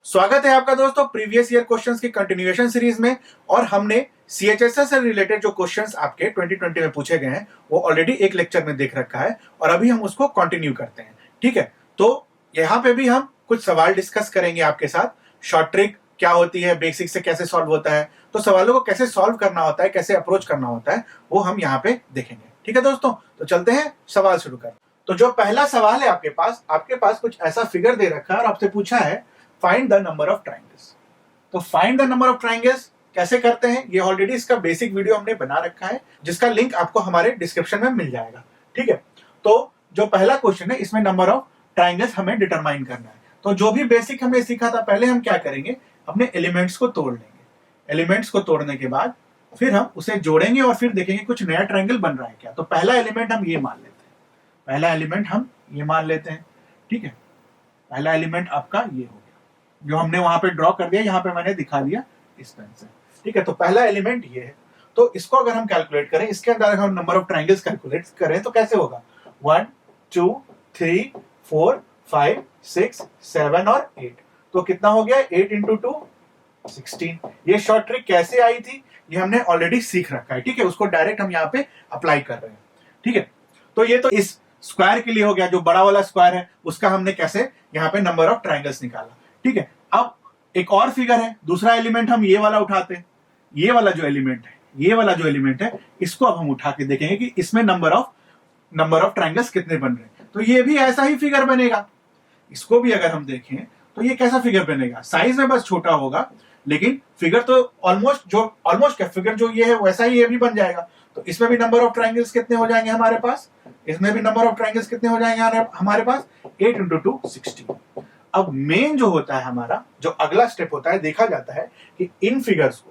स्वागत है आपका दोस्तों प्रीवियस ईयर क्वेश्चंस की कंटिन्यूएशन सीरीज में। और हमने सीएचएसएस से रिलेटेड जो क्वेश्चंस आपके 2020 में पूछे गए हैं वो ऑलरेडी एक लेक्चर में देख रखा है और अभी हम उसको कंटिन्यू करते हैं। ठीक है, तो यहाँ पे भी हम कुछ सवाल डिस्कस करेंगे आपके साथ। शॉर्ट ट्रिक क्या होती है, बेसिक से कैसे सॉल्व होता है, तो सवालों को कैसे सॉल्व करना होता है, कैसे अप्रोच करना होता है, वो हम यहाँ पे देखेंगे। ठीक है दोस्तों, तो चलते हैं सवाल शुरू कर। तो जो पहला सवाल है आपके पास कुछ ऐसा फिगर दे रखा है और आपसे पूछा है find the number of triangles. तो find the number of triangles कैसे करते हैं, ये ऑलरेडी इसका बेसिक वीडियो हमने बना रखा है जिसका लिंक आपको हमारे डिस्क्रिप्शन में मिल जाएगा। ठीक है, तो जो पहला क्वेश्चन है इसमें नंबर ऑफ ट्राइंगल्स हमें डिटरमाइन करना है। तो जो भी बेसिक हमने सीखा था, पहले हम क्या करेंगे, अपने एलिमेंट्स को तोड़ लेंगे। एलिमेंट्स को तोड़ने के बाद फिर हम उसे जोड़ेंगे और फिर देखेंगे कुछ नया ट्राइंगल बन रहा है क्या। तो पहला एलिमेंट हम ये मान लेते हैं, पहला एलिमेंट हम ये मान लेते हैं। ठीक है, पहला एलिमेंट आपका ये हो गया जो हमने वहां पे ड्रॉ कर दिया, यहाँ पे मैंने दिखा दिया इस पेन से। ठीक है, तो पहला एलिमेंट ये है। तो इसको अगर हम कैलकुलेट करें, इसके अंदर अगर हम नंबर ऑफ ट्राइंगल्स कैलकुलेट करें तो कैसे होगा, 1 2 3 4 5 6 7 और 8। तो कितना हो गया, 8 इंटू 2 16। ये शॉर्ट ट्रिक कैसे आई थी ये हमने ऑलरेडी सीख रखा है। ठीक है, उसको डायरेक्ट हम यहाँ पे अप्लाई कर रहे हैं। ठीक है, तो ये तो इस स्क्वायर के लिए हो गया, जो बड़ा वाला स्क्वायर है उसका हमने कैसे यहाँ पे नंबर ऑफ ट्राइंगल्स निकाला। ठीक है, अब एक और फिगर है, दूसरा एलिमेंट हम ये वाला उठाते हैं। ये वाला जो एलिमेंट है इसको अब हम उठा के देखेंगे कि इसमें नंबर ऑफ ट्राइंगल्स कितने बन रहे हैं। तो ये भी ऐसा ही फिगर बनेगा। इसको भी अगर हम देखें तो ये कैसा फिगर बनेगा, साइज में बस छोटा होगा लेकिन फिगर तो ऑलमोस्ट क्या फिगर जो ये है वैसा ही ये भी बन जाएगा। तो इसमें भी नंबर ऑफ ट्राइंगल्स कितने हो जाएंगे हमारे पास, इसमें भी नंबर ऑफ ट्राइंगल्स कितने हो जाएंगे हमारे पास, 8 इंटू 2 16। अब मेन जो होता है हमारा, जो अगला स्टेप होता है, देखा जाता है कि इन फिगर्स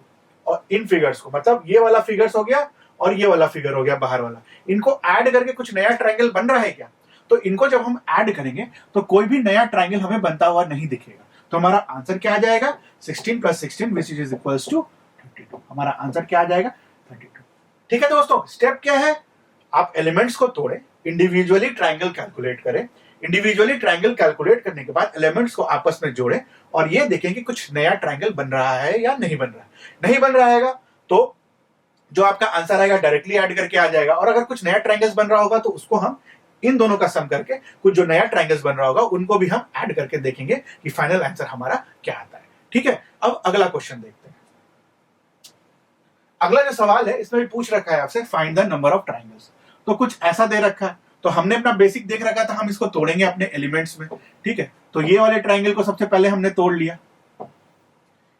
को मतलब ये वाला फिगर्स हो गया और ये वाला फिगर हो गया बाहर वाला, इनको ऐड करके कुछ नया ट्राइंगल बन रहा है क्या। तो इनको जब हम ऐड करेंगे तो कोई भी नया ट्राइंगल हमें बनता हुआ नहीं दिखेगा। तो हमारा आंसर क्या आ जाएगा, 16 + 16 विच इज इक्वल्स टू 32। हमारा आंसर क्या आ जाएगा, 32। ठीक है दोस्तों, स्टेप क्या है, आप एलिमेंट्स को तोड़े, इंडिविजुअली ट्राइंगल कैलकुलेट करें। इंडिविजुअली ट्राइंगल कैलकुलेट करने के बाद एलिमेंट्स को आपस में जोड़ें और ये देखें कि कुछ नया ट्राइंगल बन रहा है या नहीं बन रहा है। नहीं बन रहा है तो जो आपका आंसर आएगा डायरेक्टली ऐड करके आ जाएगा, और अगर कुछ नया ट्राइंगल्स बन रहा होगा तो उसको हम इन दोनों का सम करके कुछ जो नया ट्राइंगल्स बन रहा होगा उनको भी हम ऐड करके देखेंगे कि फाइनल आंसर हमारा क्या आता है। ठीक है, अब अगला क्वेश्चन देखते हैं। अगला जो सवाल है इसमें भी पूछ रखा है आपसे find the number of triangles. तो कुछ ऐसा दे रखा है, तो हमने अपना बेसिक देख रखा था, हम इसको तोड़ेंगे अपने एलिमेंट्स में। ठीक है, तो ये वाले ट्राइंगल को सबसे पहले हमने तोड़ लिया।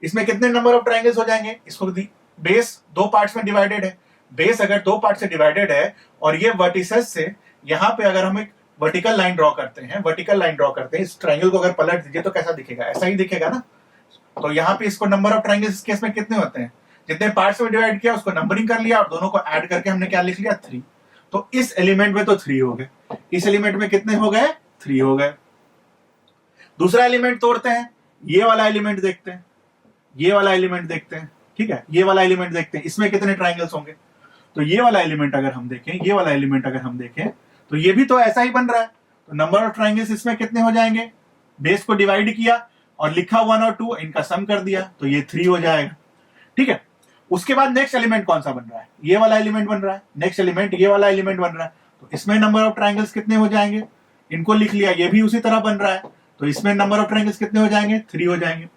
इसमें कितने नंबर ऑफ ट्राइंगल्स हो जाएंगे, इसको बेस 2 पार्ट्स में डिवाइडेड है। बेस अगर 2 पार्ट से डिवाइडेड है और ये वर्टिसेस से यहाँ पे अगर हम एक वर्टिकल लाइन ड्रॉ करते हैं, इस ट्राइंगल को अगर पलट दीजिए तो कैसा दिखेगा, ऐसा ही दिखेगा ना। तो यहाँ पे इसको नंबर ऑफ ट्राइंगल्स इस केस में कितने होते हैं, जितने पार्ट्स में डिवाइड किया उसको नंबरिंग कर लिया और दोनों को ऐड करके हमने क्या लिख लिया, 3। तो इस एलिमेंट में तो 3 हो गए, इस एलिमेंट में कितने हो गए, 3 हो गए। दूसरा एलिमेंट तोड़ते हैं, ये वाला एलिमेंट देखते हैं, ठीक है, ये वाला एलिमेंट देखते हैं, इसमें कितने ट्राइंगल्स होंगे। तो ये वाला एलिमेंट अगर हम देखें, तो ये भी तो ऐसा ही बन रहा है। तो नंबर ऑफ ट्राइंगल्स इसमें कितने हो जाएंगे, बेस को डिवाइड किया और लिखा 1 और 2, इनका सम कर दिया तो ये 3 हो जाएगा। ठीक है, उसके बाद नेक्स्ट एलिमेंट कौन सा बन रहा है, ये वाला एलिमेंट बन रहा है। नेक्स्ट एलिमेंट ये वाला एलिमेंट बन रहा है, तो इसमें नंबर ऑफ ट्राइंगल्स कितने हो जाएंगे, इनको लिख लिया, ये भी उसी तरह बन रहा है, तो इसमें नंबर ऑफ ट्राइंगल्स कितने हो जाएंगे, 3 हो जाएंगे।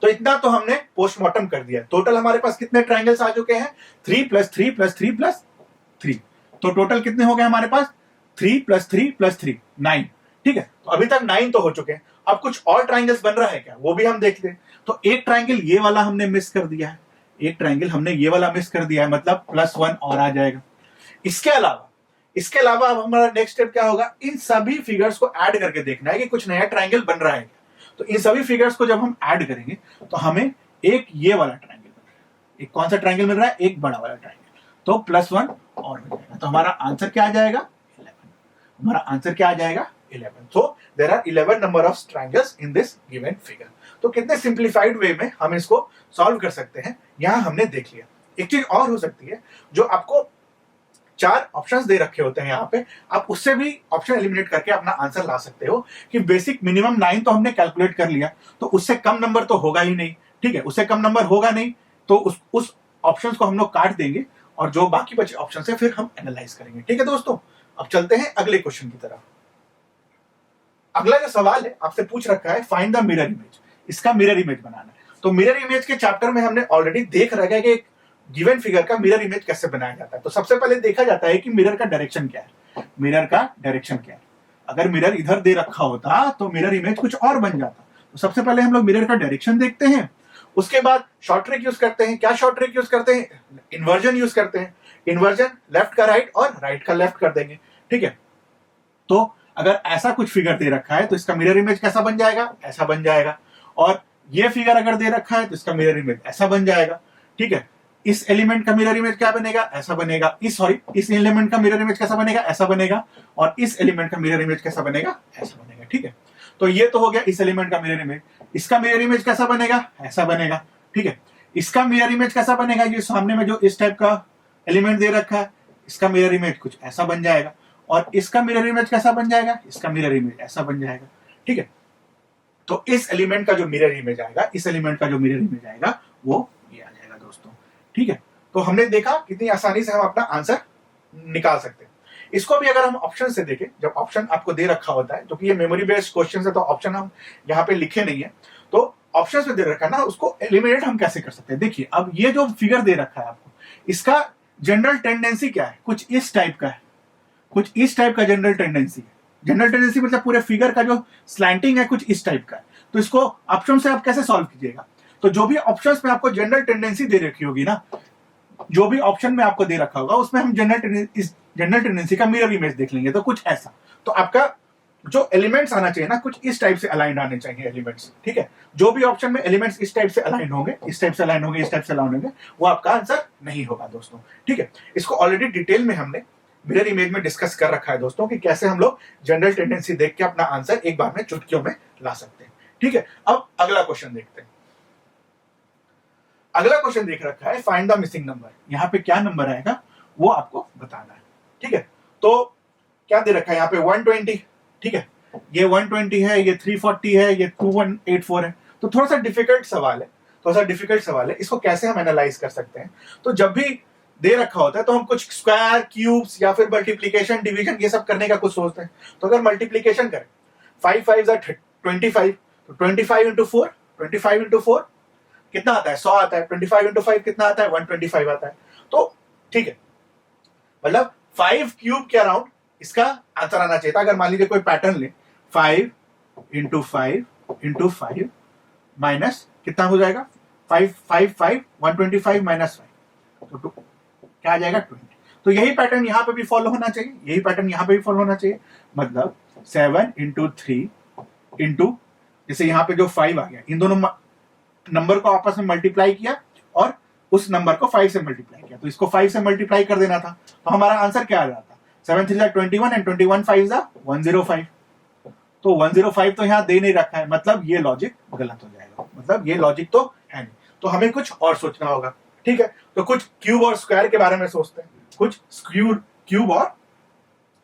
तो इतना तो हमने पोस्टमार्टम कर दिया। टोटल हमारे पास कितने ट्राइंगल्स आ चुके हैं, 3 + 3 + 3 + 3। तो टोटल कितने हो गए हमारे पास, 3 + 3 + 3 9। ठीक है, तो अभी तक 9 तो हो चुके हैं। अब कुछ और ट्राइंगल्स बन रहा है क्या, वो भी हम देखते हैं। तो एक ट्राइंगल ये वाला हमने मिस कर दिया है, मतलब +1 और आ जाएगा। इसके अलावा अब हमारा नेक्स्ट स्टेप क्या होगा, इन सभी फिगर्स को ऐड करके देखना है कि कुछ नया ट्राइंगल बन रहा है क्या। तो इन सभी फिगर्स को जब हम ऐड करेंगे तो हमें एक ये वाला ट्राइंगल मिल रहा है, एक कौन सा ट्राइंगल मिल रहा है, एक बड़ा वाला ट्राइंगल, तो +1 और हो जाएगा। तो हमारा आंसर क्या आ जाएगा, 11। So there are 11 number of triangles in this given figure। तो कितने सिंप्लीफाइड वे में हम इसको सॉल्व कर सकते हैं, यहां हमने देख लिया। एक चीज और हो सकती है जो आपको 4 ऑप्शंस दे रखे होते हैं यहाँ पे, आप उससे भी ऑप्शन एलिमिनेट करके अपना आंसर ला सकते हो कि बेसिक मिनिमम 9 तो हमने कैलकुलेट कर लिया, तो उससे कम नंबर तो होगा ही नहीं, ठीक है, उससे कम नंबर होगा नहीं, तो उस ऑप्शंस को हम लोग काट देंगे और जो बाकी बचे ऑप्शन है फिर हम एनालाइज करेंगे। ठीक है दोस्तों, अब चलते हैं अगले क्वेश्चन की तरफ। अगला जो सवाल है आपसे पूछ रखा है फाइंड द मिरर इमेज, इसका मिरर इमेज बनाना है। तो मिरर इमेज के चैप्टर में हमने ऑलरेडी देख रखा है कि एक गिवन फिगर का मिरर इमेज कैसे बनाया जाता है। तो सबसे पहले देखा जाता है कि मिरर का डायरेक्शन क्या है, मिरर का डायरेक्शन क्या है। अगर मिरर इधर दे रखा होता तो मिरर इमेज कुछ और बन जाता। तो सबसे पहले हम लोग मिरर का डायरेक्शन देखते हैं, उसके बाद शॉर्ट ट्रिक यूज करते हैं। क्या शॉर्ट ट्रिक यूज करते हैं? इन्वर्जन यूज करते हैं। इन्वर्जन लेफ्ट का राइट और राइट का लेफ्ट कर देंगे। ठीक है, तो अगर ऐसा कुछ फिगर दे रखा है तो इसका मिरर इमेज कैसा बन जाएगा? ऐसा बन जाएगा। और ये फिगर अगर दे रखा है तो इसका मिरर इमेज ऐसा बन जाएगा। ठीक है, इस एलिमेंट का मिरर इमेज क्या बनेगा? ऐसा बनेगा। इस एलिमेंट का मिरर इमेज कैसा बनेगा? ऐसा बनेगा। और इस एलिमेंट का मिरर इमेज कैसा बनेगा? ऐसा बनेगा। ठीक है, तो ये तो हो गया इस एलिमेंट का मिरर इमेज। इसका मिरर इमेज कैसा बनेगा? ऐसा बनेगा। ठीक है, इसका मिरर इमेज कैसा बनेगा? ये सामने में जो इस टाइप का एलिमेंट दे रखा है, इसका मिरर इमेज कुछ ऐसा बन जाएगा। और इसका मिरर इमेज कैसा बन जाएगा? इसका मिरर इमेज ऐसा बन जाएगा। ठीक है, तो इस एलिमेंट का जो मिरर इमेज आएगा, इस एलिमेंट का जो मिरर इमेज आएगा वो ये आ जाएगा दोस्तों। ठीक है, तो हमने देखा कितनी आसानी से हम अपना आंसर निकाल सकते हैं। इसको भी अगर हम ऑप्शन से देखें, जब ऑप्शन आपको दे रखा होता है, जो कि ये मेमोरी बेस्ड क्वेश्चन है तो ऑप्शन हम यहाँ पे लिखे नहीं है, तो ऑप्शन में दे रखा है ना, उसको एलिमिनेट हम कैसे कर सकते हैं। देखिए, अब ये जो फिगर दे रखा है आपको, इसका जनरल टेंडेंसी क्या है? कुछ इस टाइप का है, कुछ इस टाइप का जनरल टेंडेंसी है। जनरल टेंडेंसी मतलब पूरे फिगर का जो स्लैंटिंग है कुछ इस टाइप का है। तो इसको ऑप्शन से आप कैसे सॉल्व कीजिएगा? तो जो भी ऑप्शंस में आपको जनरल टेंडेंसी दे रखी होगी ना, जो भी ऑप्शन में आपको दे रखा होगा उसमें हम जनरल टेंडेंसी का मिरर इमेज देख लेंगे। तो कुछ ऐसा, तो आपका जो एलिमेंट्स आना चाहिए ना, कुछ इस टाइप से अलाइन आने चाहिए एलिमेंट्स। ठीक है, जो भी ऑप्शन में एलिमेंट्स इस टाइप से अलाइन होंगे, इस टाइप से अलाइन होंगे, इस टाइप से अलाइन होंगे, वो आपका आंसर नहीं होगा दोस्तों। ठीक है, इसको ऑलरेडी डिटेल में हमने मिरर इमेज में डिस्कस कर रखा है दोस्तों कि कैसे हम लोग जनरल टेंडेंसी देख के अपना आंसर एक बार में चुटकियों में ला सकते हैं। ठीक है, अब अगला क्वेश्चन देखते हैं। अगला क्वेश्चन देख रखा है फाइंड द मिसिंग नंबर। यहाँ पे क्या नंबर आएगा वो आपको बताना है। ठीक है, तो क्या दे रखा है यहाँ पे? 120। ठीक है, ये 120 है, ये 340 है, ये 2184 है। तो थोड़ा सा डिफिकल्ट सवाल है, इसको कैसे हम एनालाइज कर सकते हैं? तो जब भी दे रखा होता है तो हम कुछ स्क्वायर, क्यूब्स या फिर मल्टीप्लीकेशन, डिवीजन, ये सब करने का कुछ सोचते हैं। तो अगर मल्टीप्लीकेशन करें, 5 5 25, तो 25 इंटू 4, 25 इंटू 4 कितना आता है? 100 आता है। 25 इंटू 5 कितना आता है? 125 आता है। तो ठीक है, मतलब 5 क्यूब के अराउंड इसका आंसर आना चाहिए था। अगर मान लीजिए कोई पैटर्न ले, 5 इंटू 5 इंटू 5 माइनस कितना हो जाएगा? 5 5 5 125 माइनस 5, तो क्या आ जाएगा? 20। तो यही पैटर्न यहाँ पे भी फॉलो होना चाहिए, यही पैटर्न यहाँ पे भी फॉलो होना चाहिए। मतलब 7 इंटू 3 इंटू, जैसे यहाँ पे जो 5 आ गया, इन दोनों नंबर को आपस में मल्टीप्लाई किया और उस नंबर को 5 से मल्टीप्लाई किया, तो इसको 5 से मल्टीप्लाई कर देना था। तो हमारा आंसर क्या आ जाता? 7 3 21 एंड 21 5 105। तो 105 तो यहाँ दे नहीं रखा है, मतलब ये लॉजिक गलत हो जाएगा, मतलब ये लॉजिक तो है नहीं। तो हमें कुछ और सोचना होगा। ठीक है, तो कुछ क्यूब और स्क्वायर के बारे में सोचते हैं, कुछ क्यूब और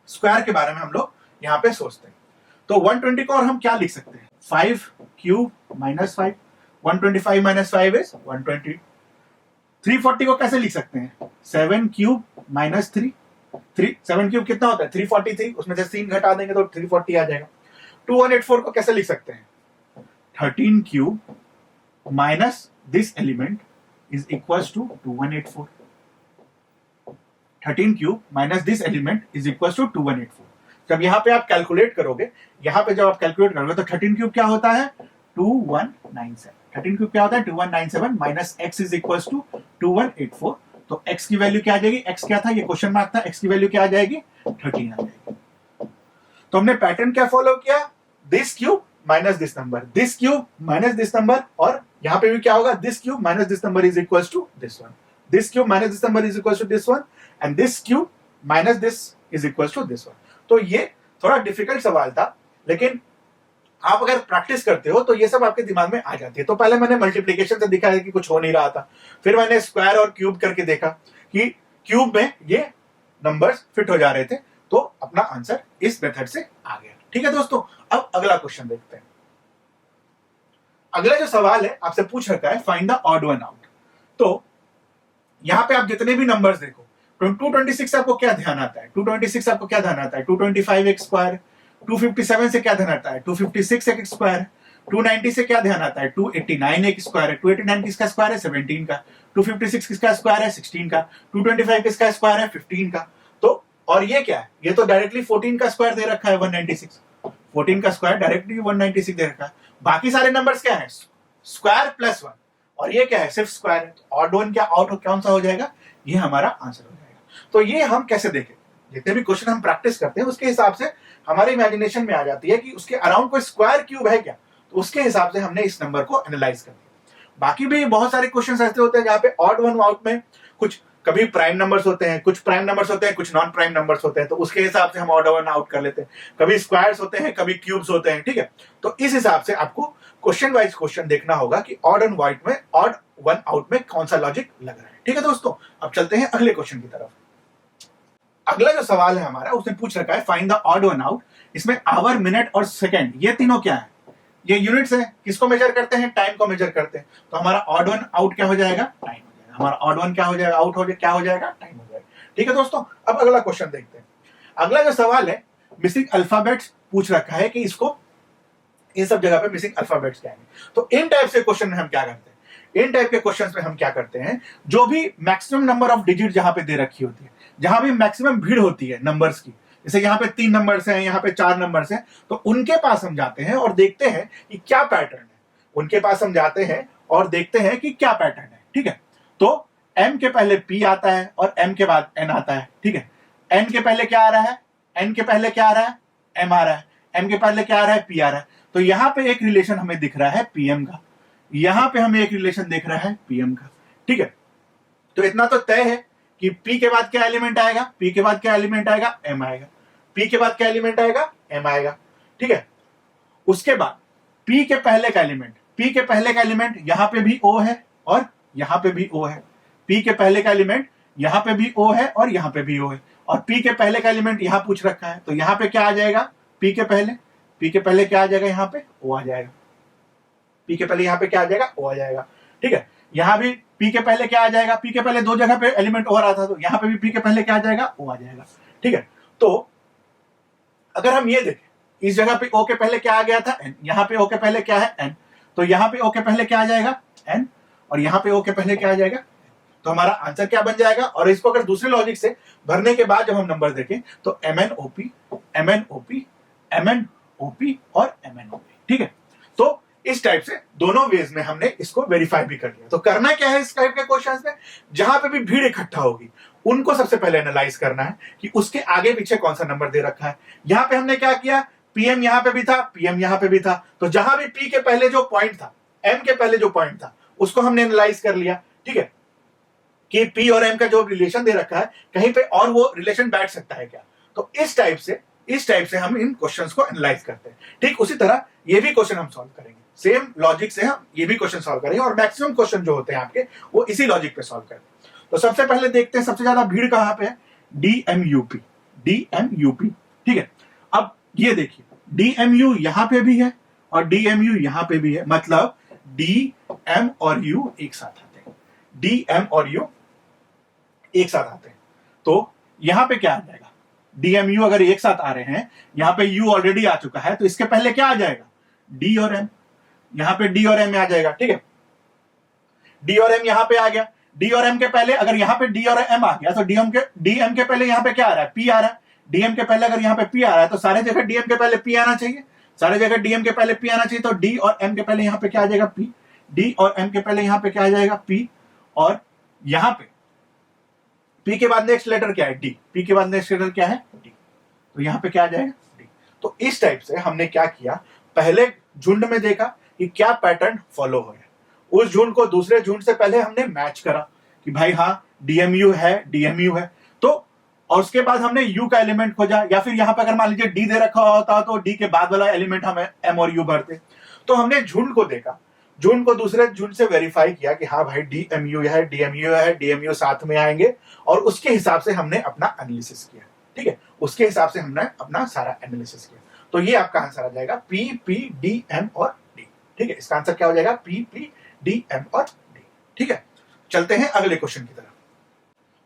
स्क्वायर के बारे में हम लोग यहाँ पे सोचते हैं। तो 120 को और हम क्या लिख सकते हैं? 5 क्यूब माइनस 5, 125 माइनस 5 इज 120। 340 को कैसे लिख सकते हैं? 7 क्यूब माइनस 3, 7 क्यूब कितना होता है? 343, उसमें से 3 घटा देंगे तो 340 आ जाएगा। 2184 को कैसे लिख सकते हैं? 13 cube minus this element is equals to 2184. 13 cube minus this element is equals to 2184. जब यहाँ पे आप कैलकुलेट करोगे, यहाँ पे जब आप कैलकुलेट करोगे तो 13 क्यूब क्या होता है? 2197। 13 क्यूब क्या होता है? 2197 minus x is equals to 2184। तो x की वैल्यू क्या आ जाएगी? x क्या था? ये क्वेश्चन मार्क था। x की वैल्यू क्या आ जाएगी? 13 आ जाएगी। तो हमने पैटर्न क्या फॉलो किया? This cube minus this number, this cube minus this number, और यहाँ पे भी क्या होगा? This cube minus this number is equals to this one, this cube minus this number is equals to this one, and this cube minus this is equals to this one. तो ये थोड़ा difficult सवाल था, लेकिन आप अगर practice करते हो तो ये सब आपके दिमाग में आ जाती है। तो पहले मैंने मल्टीप्लीकेशन से दिखाया कि कुछ हो नहीं रहा था, फिर मैंने स्क्वायर और क्यूब करके देखा कि क्यूब में ये नंबर्स फिट हो जा रहे थे, तो अपना आंसर इस मेथड से आ गया। ठीक है दोस्तों, अब अगला क्वेश्चन देखते हैं। अगला जो सवाल है आपसे पूछ रखा है find the odd one out. तो यहां पे आप जितने भी नंबर्स देखो, 226 आपको क्या ध्यान आता है? 226 आपको क्या ध्यान आता है? 225 एक्स स्क्वायर। 257 से क्या ध्यान आता है? 256 एक्स स्क्वायर। 290 से क्या ध्यान आता है? 289 एक्स स्क्वायर है। 289 किसका स्क्वायर है? 17 का। 256 किसका स्क्वायर है? 16 का। 225 किसका स्क्वायर है? 15 का। तो और ये क्या है? ये तो डायरेक्टली 14 का स्क्वायर दे रखा है, 196। 14 का स्क्वायर डायरेक्टली 196 दे रखा है। बाकी सारे नंबर्स क्या है? Square plus 1। और ये क्या है? सिर्फ स्क्वायर है। तो ऑड वन क्या आउट कौन सा हो जाएगा? ये हमारा आंसर हो जाएगा। तो ये हम कैसे देखें? जितने भी क्वेश्चन हम प्रैक्टिस करते हैं उसके हिसाब से हमारे इमेजिनेशन में आ जाती है कि उसके अराउंड कोई स्क्वायर क्यूब है क्या, तो उसके हिसाब से हमने इस नंबर को एनालाइज कर दिया। बाकी भी बहुत सारे क्वेश्चंस ऐसे होते हैं जहां पे ऑड वन आउट में कुछ कभी प्राइम नंबर्स होते हैं, कुछ प्राइम नंबर्स होते हैं, कुछ नॉन प्राइम नंबर्स होते हैं, तो उसके हिसाब से हम ऑड वन आउट कर लेते हैं। कभी स्क्वायर्स होते हैं, कभी क्यूब्स होते हैं। ठीक है, तो इस हिसाब से आपको क्वेश्चन वाइज क्वेश्चन देखना होगा कि ऑड एंड वाइट में, ऑड वन आउट में कौन सा लॉजिक लग रहा है। ठीक है दोस्तों, अब चलते हैं अगले क्वेश्चन की तरफ। अगला जो सवाल है हमारा, उसने पूछ रखा है find the odd one out. इसमें आवर, मिनट और सेकंड, ये तीनों क्या है? ये यूनिट्स है। किसको मेजर करते हैं? टाइम को मेजर करते हैं। तो हमारा ऑड वन आउट क्या हो जाएगा? टाइम हो जाएगा। हमारा ऑड वन क्या हो जाएगा? आउट हो जाएगा, क्या हो जाएगा? टाइम हो जाएगा। ठीक है दोस्तों, अब अगला क्वेश्चन देखते हैं। अगला जो सवाल है, मिसिंग अल्फाबेट्स पूछ रखा है कि इसको इन सब जगह पे मिसिंग अल्फाबेट्स क्या है। तो इन टाइप से क्वेश्चन में हम क्या करते हैं? इन टाइप के क्वेश्चंस में हम क्या करते हैं, जो भी मैक्सिमम नंबर ऑफ डिजिट जहां पे दे रखी होती है, जहां भी मैक्सिमम भीड़ होती है नंबर्स की, जैसे यहाँ पे 3 नंबर्स हैं, यहाँ पे 4 नंबर्स हैं, तो उनके पास हम जाते हैं और देखते हैं कि क्या पैटर्न है। उनके पास हम जाते हैं और देखते हैं कि क्या पैटर्न है। ठीक है, तो m के पहले p आता है और m के बाद n आता है। ठीक है, n के पहले क्या आ रहा है? n के पहले क्या आ रहा है? m आ रहा है। m के पहले क्या आ रहा है? p आ रहा है। तो यहां पे एक रिलेशन हमें दिख रहा है pm का, यहां पे हमें एक रिलेशन दिख रहा है pm का। ठीक है, तो इतना तो तय है कि p के बाद क्या एलिमेंट आएगा? p के बाद क्या एलिमेंट आएगा? m आएगा। p के बाद क्या एलिमेंट आएगा? m आएगा। ठीक है, उसके बाद p के पहले का एलिमेंट, p के पहले का एलिमेंट यहां पे भी o है और यहां पे भी o है। p के पहले का एलिमेंट यहां पे भी o है और यहां पे भी o है। और p के पहले का एलिमेंट यहां पूछ रखा है, तो यहां पे क्या आ जाएगा? p के पहले क्या आ जाएगा? यहां पे o आ जाएगा। p के पहले यहां पे क्या आ जाएगा? o आ जाएगा। ठीक है, यहां भी p के पहले क्या आ जाएगा? p के पहले दो जगह पे एलिमेंट और आता, तो यहां पे भी p के पहले क्या आ जाएगा? o आ जाएगा। ठीक है, तो अगर हम ये देखें, इस जगह पे o के पहले क्या आ गया था? n। यहां पे o के पहले क्या है? n। तो यहां पे o के पहले क्या आ जाएगा? n। और यहां पे o के पहले क्या आ जाएगा? तो हमारा आंसर क्या बन जाएगा? और इसको अगर दूसरे लॉजिक से भरने के बाद जब हम नंबर देखें तो MNOP, MNOP, MNOP और MNOP। ठीक है, तो इस टाइप से दोनों वेज में हमने इसको वेरीफाई भी कर लिया। तो करना क्या है इस टाइप के क्वेश्चंस में? जहां पे भी भीड़ इकट्ठा होगी उनको सबसे पहले एनालाइज करना है कि उसके आगे पीछे कौन सा नंबर दे रखा है। यहां पे हमने क्या किया? PM यहां पे भी था, PM यहां पे भी था, तो जहां भी P के पहले जो पॉइंट था, M के पहले जो पॉइंट था, उसको हमने एनालाइज कर लिया। ठीक है, कि P और M का जो रिलेशन दे रखा है, कहीं पे और वो रिलेशन बैठ सकता है क्या? तो इस टाइप से हम इन क्वेश्चंस को एनालाइज करते हैं। ठीक उसी तरह ये भी क्वेश्चन हम सॉल्व करेंगे, सेम लॉजिक से हम ये भी क्वेश्चन सॉल्व करेंगे और मैक्सिमम क्वेश्चन जो होते हैं आपके वो इसी लॉजिक पे सॉल्व करेंगे। तो सबसे पहले देखते हैं सबसे ज्यादा भीड़ कहां पे है? DMUP, DMUP। ठीक है, अब ये देखिए DMU यहां पे भी है और DMU यहां पे भी है, मतलब DM और U एक साथ आते हैं। DM और U एक साथ आते हैं, तो यहां पे क्या आ जाएगा? DMU अगर एक साथ आ रहे हैं, यहां पे U ऑलरेडी आ चुका है, तो इसके पहले क्या आ जाएगा? D और M। यहां पे D और M आ जाएगा। ठीक है, D और M यहां पे आ गया। D और M के पहले अगर यहां पे D और M आ गया, तो DM के पहले यहां पे क्या आ रहा है? P आ रहा है। DM के पहले अगर यहां पे P आ रहा है, तो सारे जगह DM के पहले P आना चाहिए, सारे जगह DM के पहले P आना चाहिए। तो D और M के पहले यहां पे क्या आ जाएगा? P। D और M के पहले यहां पे क्या आ जाएगा? P। और यहां पे P के बाद नेक्स्ट लेटर क्या है? D। P के बाद नेक्स्ट लेटर क्या है? D। तो यहां पे क्या आ जाएगा? D। तो इस टाइप से हमने क्या किया, पहले झुंड में देखा कि क्या पैटर्न फॉलो हो रहा है, उस झुंड को दूसरे झुंड से पहले हमने मैच करा कि भाई हाँ DMU है, DMU है। तो और उसके बाद हमने U का एलिमेंट खोजा, या फिर यहां पर अगर मान लीजिए D दे रखा होता तो D के बाद वाला एलिमेंट हम M और U भरते। तो हमने झुंड को देखा, जून को दूसरे जून से वेरीफाई किया कि हाँ भाई डीएमयू है, डीएमयू है, डीएमयू साथ में आएंगे, और उसके हिसाब से हमने अपना एनालिसिस किया। ठीक है, उसके हिसाब से हमने अपना सारा एनालिसिस किया। तो ये आपका आंसर आ जाएगा पी, पी, डी, एम और डी। ठीक है, इसका आंसर क्या हो जाएगा? पी, पी, डी, एम और डी। ठीक है, चलते हैं अगले क्वेश्चन की तरफ।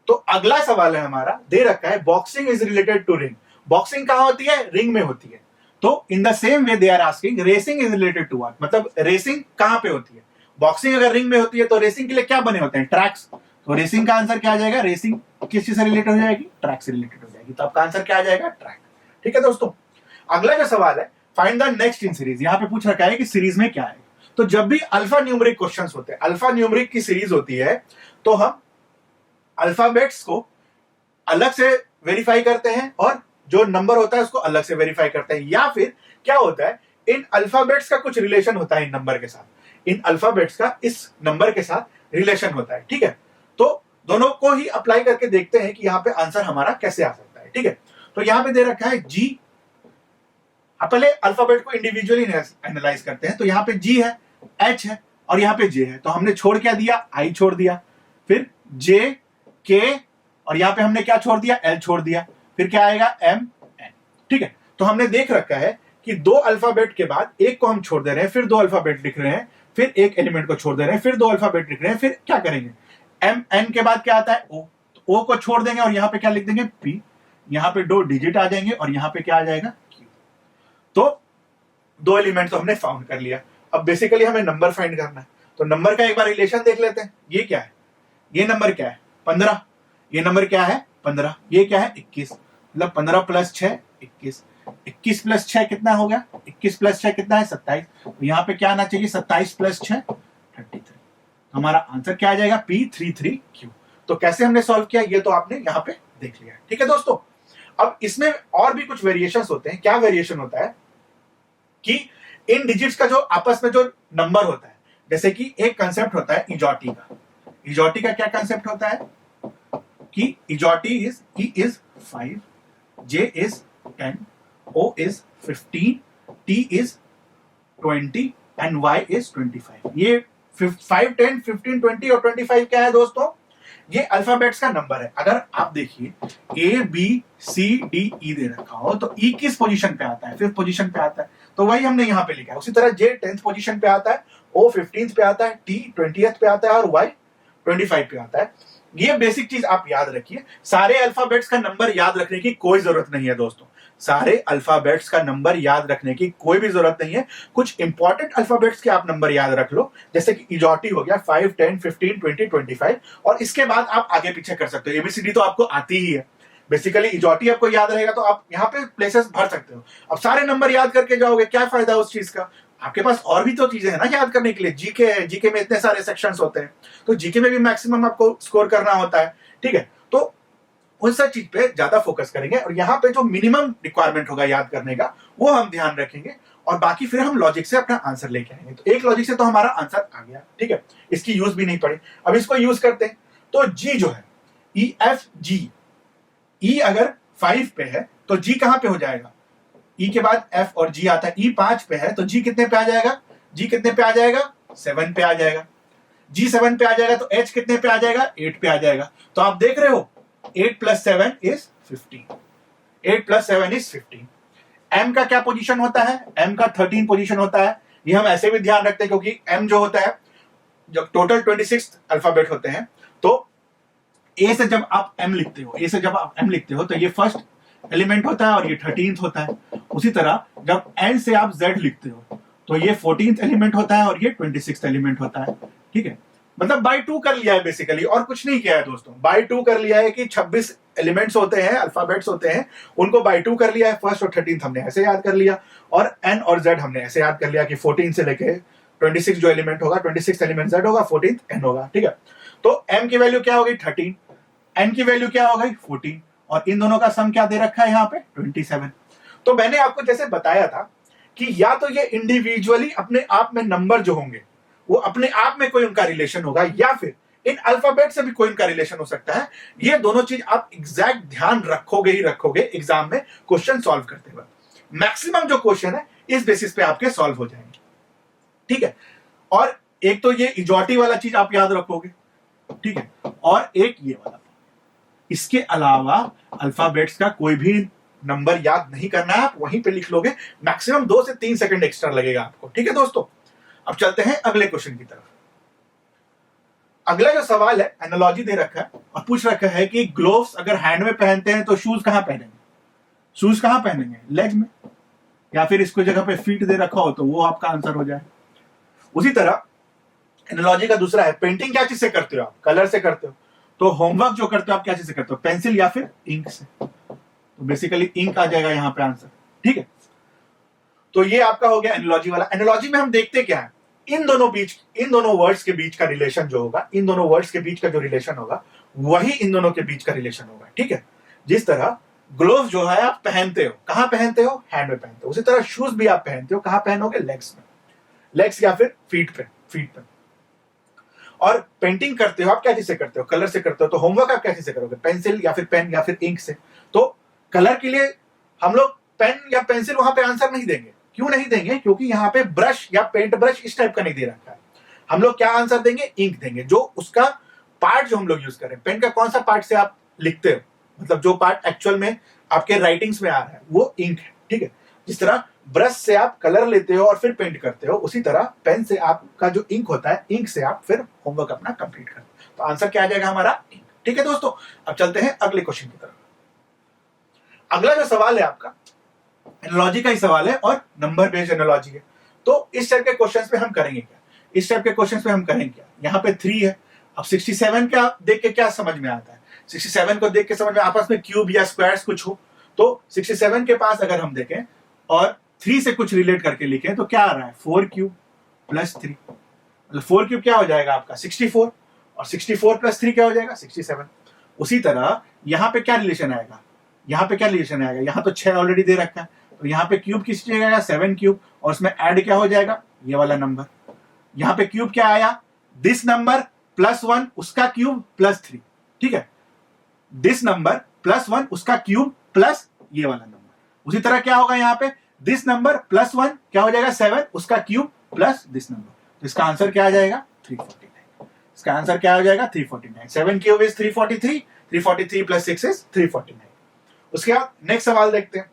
तो अगला सवाल है हमारा, दे रखा है boxing is related to ring. Boxing कहां होती है? रिंग में होती है। तो in the same way they are asking racing is related to what, मतलब रेसिंग कहां पे होती है? बॉक्सिंग अगर रिंग में होती है तो रेसिंग के लिए क्या बने होते हैं? ट्रैक्स। तो रेसिंग का आंसर क्या आ जाएगा? रेसिंग किस चीज से रिलेटेड हो जाएगी? ट्रैक से रिलेटेड हो जाएगी। तो आपका आंसर क्या आ जाएगा? ट्रैक। ठीक है दोस्तों, अगला जो सवाल है, find the next in series. यहां पे पूछ रखा है कि सीरीज में क्या है। तो जब भी अल्फा न्यूमरिक क्वेश्चंस होते हैं, अल्फा न्यूमरिक की सीरीज होती है, तो हम अल्फाबेट्स को अलग से वेरीफाई करते हैं और जो नंबर होता है उसको अलग से वेरीफाई करते हैं, या फिर क्या होता है, इन अल्फाबेट्स का कुछ रिलेशन होता है इन नंबर के साथ, इन अल्फाबेट्स का इस नंबर के साथ रिलेशन होता है। ठीक है, तो दोनों को ही अप्लाई करके देखते हैं कि यहाँ पे आंसर हमारा कैसे आ सकता है। ठीक है, तो यहाँ पे दे रखा है जी। अब पहले अल्फाबेट को इंडिविजुअली एनालाइज करते हैं। तो यहाँ पे जी है, एच है और यहाँ पे जे है। तो हमने छोड़ क्या दिया? आई छोड़ दिया। फिर जे, के, और यहाँ पे हमने क्या छोड़ दिया? एल छोड़ दिया। फिर क्या आएगा? M, N. ठीक है, तो हमने देख रखा है कि दो अल्फाबेट के बाद एक को हम छोड़ दे रहे हैं, फिर दो अल्फाबेट लिख रहे हैं, फिर एक एलिमेंट को छोड़ दे रहे हैं, फिर दो अल्फाबेट लिख रहे हैं, फिर क्या करेंगे? एम, एन के बाद क्या आता है? ओ। तो ओ को छोड़ देंगे और यहाँ पे क्या लिख देंगे? पी। यहाँ पे दो डिजिट आ जाएंगे और यहाँ पे क्या आ जाएगा? क्यू। तो दो एलिमेंट तो हमने फाउंड कर लिया। अब बेसिकली हमें नंबर फाइंड करना है। तो नंबर का एक बार रिलेशन देख लेते हैं। ये क्या है? ये नंबर क्या है? 15। ये नंबर क्या है? 15। ये क्या है? 21। मतलब 15 प्लस 6 21। 21 प्लस 6 कितना हो गया? 21 प्लस 6 कितना है? 27। तो यहाँ पे क्या आना चाहिए? 27 प्लस 6 33। हमारा आंसर क्या आ जाएगा? P33Q। तो कैसे हमने सॉल्व किया ये तो आपने यहाँ पे देख लिया। ठीक है दोस्तों, अब इसमें और भी कुछ वेरिएशंस होते हैं। क्या वेरिएशन होता है कि इन डिजिट्स का जो आपस में जो नंबर होता है, जैसे कि एक कंसेप्ट होता है इजॉटी का। इजॉटी का क्या कंसेप्ट होता है कि इजॉटी is E is 5, J is 10, O is 15, T is 20 and Y is 25। ये 5, 10, 15, 20 और 25 क्या है दोस्तों? ये अल्फाबेट्स का नंबर है। अगर आप देखिए A, B, C, D, E दे रखा हो तो E किस पोजीशन पे आता है? 5th पोजीशन पे आता है। तो वही हमने यहाँ पे लिखा है। उसी तरह J 10th पोजीशन पे आता है, O 15th पे आता है, T 20th पे आता है और Y 25 पे आता है। ये बेसिक चीज आप याद रखिए। सारे अल्फाबेट्स का नंबर याद रखने की कोई जरूरत नहीं है दोस्तों। सारे अल्फाबेट्स का नंबर याद रखने की कोई भी जरूरत नहीं है। कुछ इंपॉर्टेंट अल्फाबेट्स के आप नंबर याद रख लो, जैसे कि इजॉटी हो गया 5, 10, 15, 20, 25, और इसके बाद आप आगे पीछे कर सकते हो। एबीसीडी तो आपको आती ही है। बेसिकली इजॉटी आपको याद रहेगा तो आप यहाँ पे प्लेसेस भर सकते हो। अब सारे नंबर याद करके जाओगे, क्या फायदा उस चीज का? आपके पास और भी तो चीजें हैं ना याद करने के लिए। जीके है, जीके में इतने सारे सेक्शंस होते हैं, तो जीके में भी मैक्सिमम आपको स्कोर करना होता है। ठीक है, तो उन सब चीज पे ज्यादा फोकस करेंगे और यहाँ पे जो मिनिमम रिक्वायरमेंट होगा याद करने का वो हम ध्यान रखेंगे, और बाकी फिर हम लॉजिक से अपना आंसर लेके आएंगे। तो एक लॉजिक से तो हमारा आंसर आ गया। ठीक है, इसकी यूज भी नहीं पड़ी। अब इसको यूज करते हैं। तो जी जो है EFG, E अगर 5 पे है तो G कहां पे हो जाएगा? E के बाद F और G आता है। E 5 पे है तो G कितने पे आ जाएगा? G कितने पे आ जाएगा? 7 पे आ जाएगा। G 7 पे आ जाएगा तो H कितने पे आ जाएगा? 8 पे आ जाएगा। तो आप देख रहे हो 8 + 7 is 15। 8 + 7 is 15। M का क्या पोजीशन होता है? M का 13 पोजीशन होता है। ये हम ऐसे भी ध्यान रखते हैं क्योंकि M जो होता है, जब टोटल 26 अल्फाबेट होते हैं, तो A से जब आप M लिखते हो, A से जब आप M लिखते हो तो ये फर्स्ट एलिमेंट होता है और ये 13th होता है। उसी तरह जब N से आप Z लिखते हो तो ये 14th एलिमेंट होता है और ये 26th एलिमेंट होता है। ठीक है, मतलब बाय 2 कर लिया है बेसिकली, और कुछ नहीं किया है दोस्तों। बाय 2 कर लिया है कि 26 एलिमेंट्स होते हैं, अल्फाबेट्स होते हैं, उनको बाय 2 कर लिया है। फर्स्ट और 13th हमने ऐसे याद कर लिया, और N और Z हमने ऐसे याद कर लिया कि 14 से लेके 26 जो एलिमेंट होगा, 26 एलिमेंट Z होगा, 14th N होगा। ठीक है, तो M की वैल्यू क्या होगी? 13, N की वैल्यू क्या हो गई? 14, और इन दोनों का सम क्या दे रखा है यहाँ पे? 27। तो मैंने आपको जैसे बताया था कि या तो ये इंडिविजुअली अपने आप में नंबर जो होंगे वो अपने आप में कोई उनका रिलेशन होगा, या फिर इन अल्फाबेट से भी कोई उनका रिलेशन हो सकता है। ये दोनों चीज आप एग्जैक्ट ध्यान रखोगे ही रखोगे एग्जाम में क्वेश्चन सॉल्व करते वक्त। मैक्सिमम जो क्वेश्चन है इस बेसिस पे आपके सॉल्व हो जाएंगे। ठीक है, और एक तो ये इजॉटी वाला चीज आप याद रखोगे, ठीक है, और एक ये वाला। इसके अलावा अल्फाबेट्स का कोई भी नंबर याद नहीं करना है, आप वहीं पे लिख लोगे, मैक्सिमम 2 से 3 सेकंड एक्स्ट्रा लगेगा आपको, ठीक है दोस्तों। अब चलते हैं अगले क्वेश्चन की तरफ। अगला जो सवाल है, एनालॉजी दे रखा है और पूछ रखा है कि ग्लोव्स अगर हैंड में पहनते हैं तो शूज कहां पहनेंगे? शूज कहां पहनेंगे? लेग में, या फिर इसको जगह पे फीट दे रखा हो तो वो आपका आंसर हो जाए। उसी तरह एनालॉजी का दूसरा है, पेंटिंग क्या चीज से करते हो आप? कलर से करते हो। तो होमवर्क जो करते हो आप क्या चीज से करते हो? पेंसिल या फिर इंक से। तो बेसिकली इंक आ जाएगा यहां पे आंसर, ठीक है। तो ये आपका हो गया एनालॉजी वाला। एनालॉजी में हम देखते क्या है, इन दोनों वर्ड्स के बीच का रिलेशन जो होगा, इन दोनों वर्ड्स के बीच का जो रिलेशन होगा वही इन दोनों के बीच का रिलेशन होगा, ठीक है। जिस तरह ग्लोव जो है आप पहनते हो, कहां पहनते हो? हैंड में पहनते हो। उसी तरह शूज भी आप पहनते हो, कहां पहनोगे? लेग्स में, लेग्स या फिर फीट पे। और पेंटिंग करते हो आप क्या चीज से करते हो? कलर से करते हो। तो होमवर्क आप क्या चीज से करोगे? पेंसिल या फिर पेन या फिर इंक से। तो कलर के लिए हम लोग पेन या पेंसिल वहां पे आंसर नहीं देंगे। क्यों नहीं देंगे? क्योंकि यहाँ पे ब्रश या पेंट ब्रश इस टाइप का नहीं दे रखा है। हम लोग क्या आंसर देंगे? इंक देंगे, जो उसका पार्ट जो हम लोग यूज करें। पेन का कौन सा पार्ट से आप लिखते हो, मतलब जो पार्ट एक्चुअल में आपके राइटिंग्स में आ रहा है वो इंक है, ठीक है। जिस तरह ब्रश से आप कलर लेते हो और फिर पेंट करते हो, उसी तरह पेन से आपका जो इंक होता है, इंक से आप फिर होमवर्क अपना कंप्लीट करते हो। तो आंसर क्या आ जाएगा हमारा? इंक, ठीक है दोस्तों। अब चलते हैं अगले क्वेश्चन की तरफ। अगला जो सवाल है आपका एनालॉजी का ही सवाल है और नंबर बेस्ड एनालॉजी है। तो इस टाइप के क्वेश्चंस पे हम करेंगे क्या? इस टाइप के क्वेश्चंस पे हम करेंगे क्या? यहाँ पे 3 है। अब 67 क्या देख के क्या समझ में आता है? 67 को देख के समझ में, आपस में क्यूब या स्क्वायर्स कुछ हो तो 67 के पास अगर हम देखें और 3 से कुछ रिलेट करके लिखें तो क्या आ रहा है? 4 क्यूब प्लस 3, मतलब 4 क्यूब क्या हो जाएगा आपका? 64, और 64 प्लस 3 क्या हो जाएगा? 67। उसी तरह यहाँ पे क्या रिलेशन आएगा? यहाँ पे क्या रिलेशन आएगा? यहाँ तो 6 ऑलरेडी दे रखा है, तो यहाँ पे क्यूब किस चीज आएगा? 7 क्यूब, और उसमें ऐड क्या हो जाएगा? ये वाला नंबर। यहाँ पे क्यूब क्या आया? दिस नंबर प्लस 1 उसका क्यूब प्लस 3, ठीक है। दिस नंबर प्लस 1 उसका क्यूब प्लस ये वाला नंबर। उसी तरह क्या होगा यहाँ पे? दिस नंबर प्लस 1 क्या हो जाएगा? 7 उसका क्यूब प्लस दिस नंबर। तो इसका आंसर क्या आ जाएगा? 349। इसका आंसर क्या हो जाएगा? 349। 7 क्यूब इज 343, 343 प्लस 6 इज 349। उसके बाद नेक्स्ट सवाल देखते हैं।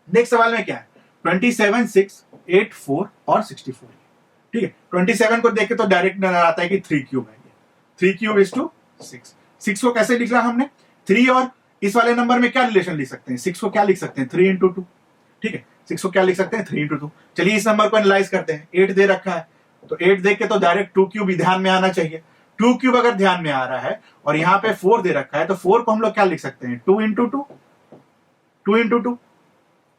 नेक्स्ट सवाल में क्या है? 27, 6, 8, 4 और 64, ठीक है। 27 को देख के तो डायरेक्ट नजर आता है कि 3 क्यूब है। 3 क्यूब इज टू 6। 6 को कैसे लिखा हमने? 3 और इस वाले नंबर में क्या रिलेशन लिख सकते हैं? 6 को क्या लिख सकते हैं? 3 इंटू 2, ठीक है। 6 को क्या लिख सकते हैं? 3 इंटू 2। चलिए इस नंबर को एनालाइज करते हैं। 8 दे रखा है, तो 8 देख के तो डायरेक्ट 2 क्यूब ध्यान में आना चाहिए। 2 क्यूब अगर ध्यान में आ रहा है और यहाँ पे 4 दे रखा है, तो 4 को हम लोग क्या लिख सकते हैं? 2 इंटू 2, 2 इंटू 2।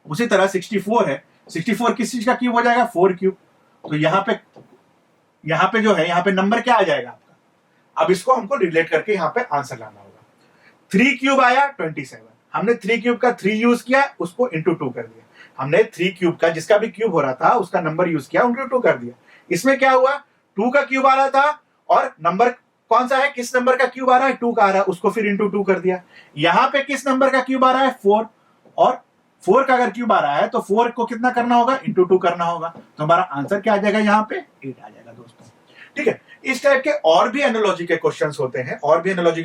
उसी तरह 64 है, 64 किस चीज का क्यूब हो जाएगा? 4 क्यूब। तो यहाँ पे जो है, यहाँ पे नंबर क्या आ जाएगा आपका? अब इसको हमको रिलेट करके यहाँ पे आंसर लाना होगा। 3 क्यूब आया 27, हमने 3 क्यूब का 3 यूज किया, उसको इंटू 2 कर दिया। हमने 3 क्यूब का जिसका भी क्यूब हो रहा था उसका नंबर यूज किया, इंटू 2 कर दिया। इसमें क्या हुआ? 2 का क्यूब आ रहा था और नंबर कौन सा है? किस नंबर का क्यूब आ रहा है? 2 का आ रहा है, उसको फिर इंटू 2 कर दिया। यहाँ पे किस नंबर का क्यूब आ रहा है? 4, और 4 का अगर क्यूब आ रहा है तो 4 को कितना करना होगा? इंटू 2 करना होगा। तो हमारा आंसर क्या आ जाएगा? यहाँ पे 8 आ जाएगा दोस्तों, ठीक है। इस टाइप के और भी एनालॉजी के क्वेश्चंस होते हैं, एनालॉजी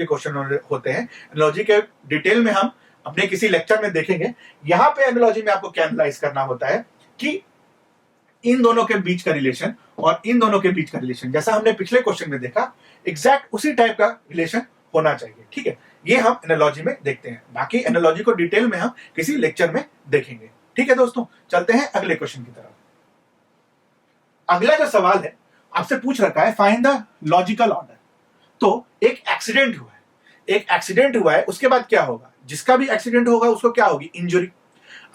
के डिटेल में हम अपने किसी लेक्चर में देखेंगे। यहाँ पे एनालॉजी में आपको क्या एनालाइज करना होता है कि इन दोनों के बीच का रिलेशन और इन दोनों के बीच का रिलेशन, जैसा हमने पिछले क्वेश्चन में देखा, एग्जैक्ट उसी टाइप का रिलेशन होना चाहिए, ठीक है। ये हम एनालॉजी में देखते हैं। बाकी एनालॉजी को डिटेल में हम किसी लेक्चर में देखेंगे, ठीक है दोस्तों। चलते हैं अगले क्वेश्चन की तरफ। अगला जो सवाल है आपसे पूछ रखा है, फाइंड द लॉजिकल ऑर्डर। तो एक एक्सीडेंट हुआ है, उसके बाद क्या होगा? जिसका भी एक्सीडेंट होगा उसको क्या होगी? इंजरी।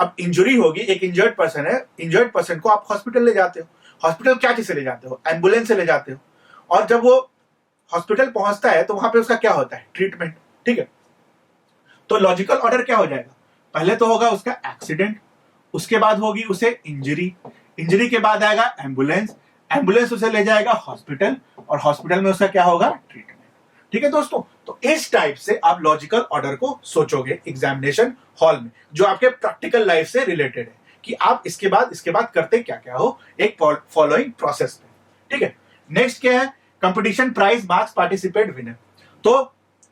अब इंजरी होगी, एक इंजर्ड पर्सन है, इंजर्ड पर्सन को आप हॉस्पिटल ले जाते हो। हॉस्पिटल क्या चीज से ले जाते हो? एम्बुलेंस से ले जाते हो। और जब वो हॉस्पिटल पहुंचता है तो वहां पे उसका क्या होता है? ट्रीटमेंट, ठीक है। तो लॉजिकल ऑर्डर क्या हो जाएगा? पहले तो होगा उसका एक्सीडेंट, उसके बाद होगी उसे इंजरी, इंजरी के बाद आएगा एम्बुलेंस, एम्बुलेंस उसे ले जाएगा हॉस्पिटल, और हॉस्पिटल में उसका क्या होगा? ट्रीटमेंट, ठीक है दोस्तों। तो इस टाइप से आप लॉजिकल ऑर्डर को सोचोगे एग्जामिनेशन हॉल में, जो आपके प्रैक्टिकल लाइफ से रिलेटेड है कि आप इसके बाद करते क्या क्या हो एक फॉलोइंग प्रोसेस में, ठीक है। नेक्स्ट क्या है, competition, prize, marks, participate, winner. तो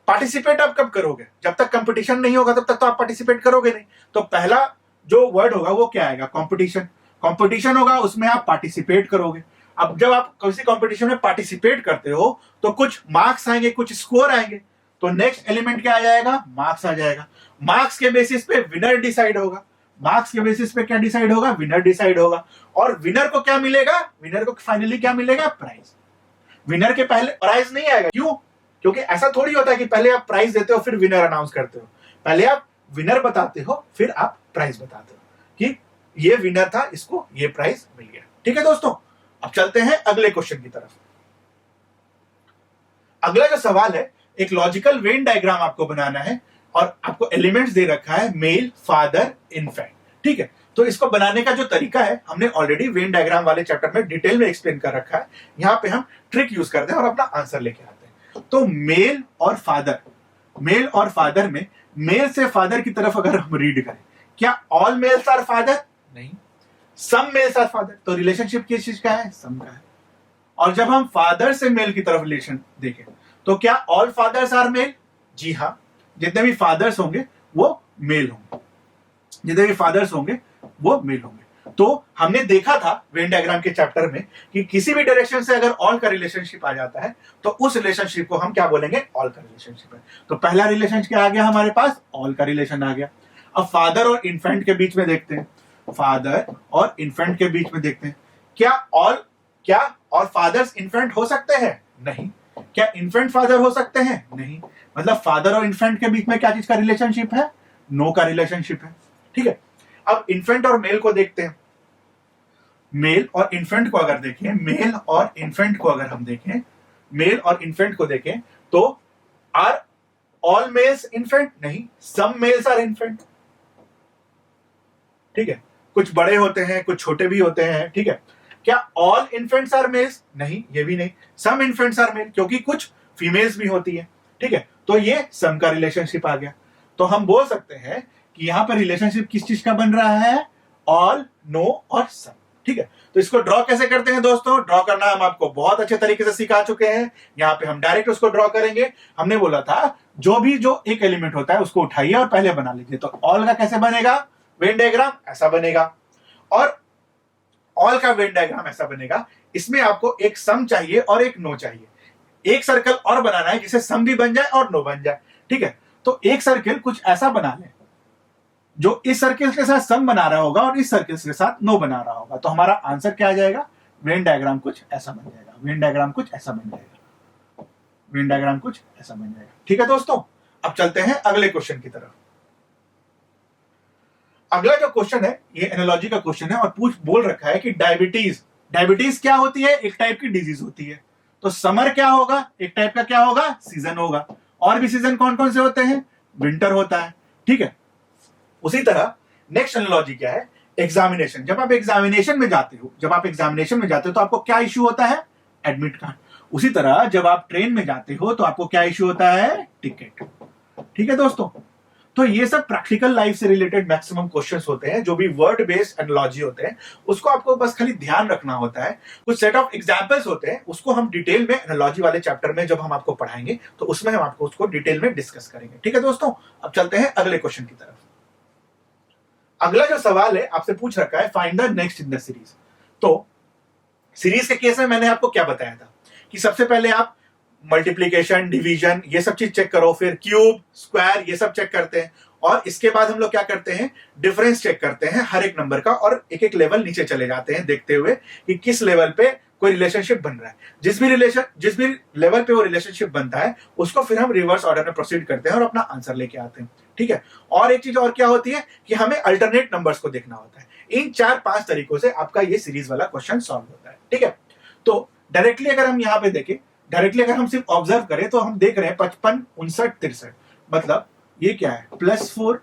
पार्टिसिपेट आप कब करोगे, जब तक कंपटीशन नहीं होगा तब तक तो आप पार्टिसिपेट करोगे नहीं। तो पहला जो वर्ड होगा वो क्या आएगा, कंपटीशन। कंपटीशन होगा, उसमें आप पार्टिसिपेट करोगे। अब जब आप किसी कंपटीशन में पार्टिसिपेट करते हो तो कुछ मार्क्स आएंगे, कुछ स्कोर आएंगे, तो नेक्स्ट एलिमेंट क्या आ जाएगा, मार्क्स आ जाएगा। मार्क्स के बेसिस पे विनर डिसाइड होगा। मार्क्स के बेसिस पे क्या डिसाइड होगा, विनर डिसाइड होगा। और विनर को क्या मिलेगा, विनर को फाइनली क्या मिलेगा, प्राइज। विनर के पहले प्राइज नहीं आएगा, क्यों, क्योंकि ऐसा थोड़ी होता है कि पहले आप प्राइज देते हो फिर विनर अनाउंस करते हो। पहले आप विनर बताते हो फिर आप प्राइज बताते हो कि ये विनर था, इसको ये प्राइज मिल गया। ठीक है दोस्तों, अब चलते हैं अगले क्वेश्चन की तरफ। अगला जो सवाल है, एक लॉजिकल वेन डायग्राम आपको बनाना है और आपको एलिमेंट्स दे रखा है, मेल, फादर, इन्फेंट। ठीक है, तो इसको बनाने का जो तरीका है हमने ऑलरेडी वेन डायग्राम वाले चैप्टर में डिटेल में एक्सप्लेन कर रखा है। यहां पे हम ट्रिक यूज करते हैं और अपना आंसर लेके आते हैं। तो मेल और फादर, मेल और फादर में मेल से फादर की तरफ अगर हम रीड करें, क्या ऑल मेल्स आर फादर, नहीं, सम मेल्स आर फादर। तो रिलेशनशिप किस चीज का है, सम का है। और जब हम फादर से मेल की तरफ रिलेशन देखें तो क्या ऑल फादर्स आर मेल, जी हाँ, जितने भी फादर्स होंगे वो मेल होंगे, जितने भी फादर्स होंगे वो मेल होंगे। तो हमने देखा था वेन डायग्राम के चैप्टर में कि किसी भी डायरेक्शन से अगर ऑल का रिलेशनशिप आ जाता है तो उस रिलेशनशिप को हम क्या बोलेंगे, ऑल का रिलेशनशिप है। तो पहला रिलेशन क्या आ गया हमारे पास, ऑल का रिलेशन आ गया। अब फादर और इन्फेंट के बीच में देखते हैं, फादर और इन्फेंट के बीच में देखते हैं, क्या और फादर्स इन्फेंट हो सकते हैं, नहीं। क्या इन्फेंट फादर हो सकते हैं, नहीं। मतलब फादर और इन्फेंट के बीच में क्या चीज का रिलेशनशिप है, नो का रिलेशनशिप है। ठीक है, अब इन्फेंट और मेल को देखते हैं। मेल और इन्फेंट को अगर देखें, मेल और इन्फेंट को अगर हम देखें, मेल और इन्फेंट को देखें तो आर ऑल मेल्स इन्फेंट, नहीं, सम मेल्स आर इन्फेंट। ठीक है, कुछ बड़े होते हैं, कुछ छोटे भी होते हैं। ठीक है, क्या ऑल इन्फेंट्स आर मेल्स, नहीं, ये भी नहीं। सम इन्फेंट्स आर मेल, क्योंकि कुछ फीमेल्स भी होती है। ठीक है, तो ये सम का रिलेशनशिप आ गया। तो हम बोल सकते हैं कि यहां पर रिलेशनशिप किस चीज का बन रहा है, ऑल, नो और सम। ठीक है, तो इसको ड्रॉ कैसे करते हैं दोस्तों, ड्रॉ करना हम आपको बहुत अच्छे तरीके से सिखा चुके हैं। यहां पे हम डायरेक्ट उसको ड्रॉ करेंगे। हमने बोला था जो एक एलिमेंट होता है उसको उठाइए और पहले बना लीजिए। तो ऑल का कैसे बनेगा वेन डायग्राम, ऐसा बनेगा। और ऑल का वेन डायग्राम ऐसा बनेगा। इसमें आपको एक सम चाहिए और एक नो चाहिए। एक सर्कल और बनाना है जिसे सम भी बन जाए और नो बन जाए। ठीक है, तो एक सर्कल कुछ ऐसा बना ले जो इस सर्कल के साथ सम बना रहा होगा और इस सर्कल के साथ नो बना रहा होगा। तो हमारा आंसर क्या आ जाएगा, वेन डायग्राम कुछ ऐसा बन जाएगा। वेन डायग्राम कुछ ऐसा बन जाएगा। वेन डायग्राम कुछ ऐसा बन जाएगा। ठीक है दोस्तों, अब चलते हैं अगले क्वेश्चन की तरफ। अगला जो क्वेश्चन है ये एनालॉजी का क्वेश्चन है और बोल रखा है कि डायबिटीज क्या होती है, एक टाइप की डिजीज होती है। तो समर क्या होगा, एक टाइप का क्या होगा, सीजन होगा। और भी सीजन कौन कौन से होते हैं, विंटर होता है। ठीक है, उसी तरह नेक्स्ट एनालॉजी क्या है, एग्जामिनेशन। जब आप एग्जामिनेशन में जाते हो तो आपको क्या इश्यू होता है, एडमिट कार्ड। उसी तरह जब आप ट्रेन में जाते हो तो आपको क्या इश्यू होता है, टिकट। ठीक है दोस्तों, तो ये सब प्रैक्टिकल लाइफ से रिलेटेड मैक्सिमम क्वेश्चंस होते हैं। जो भी वर्ड बेस्ड एनालॉजी होते हैं उसको आपको बस खाली ध्यान रखना होता है। कुछ सेट ऑफ एग्जांपल्स होते हैं, उसको हम डिटेल में एनालॉजी वाले चैप्टर में जब हम आपको पढ़ाएंगे तो उसमें हम आपको उसको डिटेल में डिस्कस करेंगे। ठीक है दोस्तों, अब चलते हैं अगले क्वेश्चन की तरफ। अगला जो सवाल है आपसे पूछ रखा है, find the next in the series. तो सीरीज के केस में मैंने आपको क्या बताया था कि सबसे पहले आप मल्टीप्लीकेशन, डिवीजन, ये सब चीज चेक करो, फिर क्यूब, स्क्वायर, ये सब चेक करते हैं। और इसके बाद हम लोग क्या करते हैं, डिफरेंस चेक करते हैं हर एक नंबर का और एक एक लेवल नीचे चले जाते हैं देखते हुए कि किस लेवल पे कोई रिलेशनशिप बन रहा है। जिस भी लेवल पे वो रिलेशनशिप बनता है उसको फिर हम रिवर्स ऑर्डर में प्रोसीड करते हैं और अपना आंसर लेके आते हैं। ठीक है, और एक चीज और क्या होती है कि हमें अल्टरनेट नंबर्स को देखना होता है। इन 4-5 तरीकों से आपका ये सीरीज वाला क्वेश्चन सॉल्व होता है। ठीक है, तो डायरेक्टली अगर हम यहाँ पे देखें, डायरेक्टली अगर हम सिर्फ ऑब्जर्व करें तो हम देख रहे हैं 55, 59, 63। मतलब ये क्या है, +4,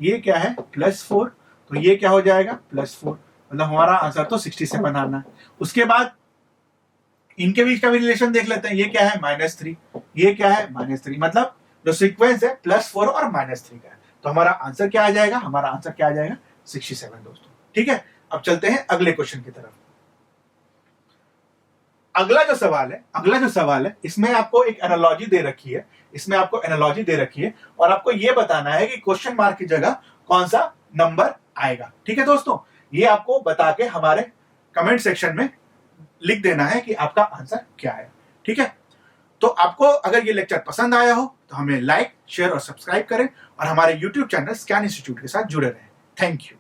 ये क्या है, +4, तो ये क्या हो जाएगा, +4। मतलब हमारा आंसर तो 67 आना है। उसके बाद इनके बीच का भी रिलेशन देख लेते हैं। ये क्या है, -3, ये क्या है, -3। मतलब जो सीक्वेंस है +4 और -3 का है। तो हमारा आंसर क्या आ जाएगा, हमारा आंसर क्या आ जाएगा, 67 दोस्तों। ठीक है, अब चलते हैं अगले क्वेश्चन की तरफ। अगला जो सवाल है इसमें आपको एक एनालॉजी दे रखी है, और आपको यह बताना है कि क्वेश्चन मार्क की जगह कौन सा नंबर आएगा। ठीक है दोस्तों, ये आपको बता के हमारे कमेंट सेक्शन में लिख देना है कि आपका आंसर क्या है। ठीक है, तो आपको अगर ये लेक्चर पसंद आया हो तो हमें लाइक, शेयर और सब्सक्राइब करें, और हमारे YouTube चैनल स्कैन इंस्टीट्यूट के साथ जुड़े रहें। Thank you.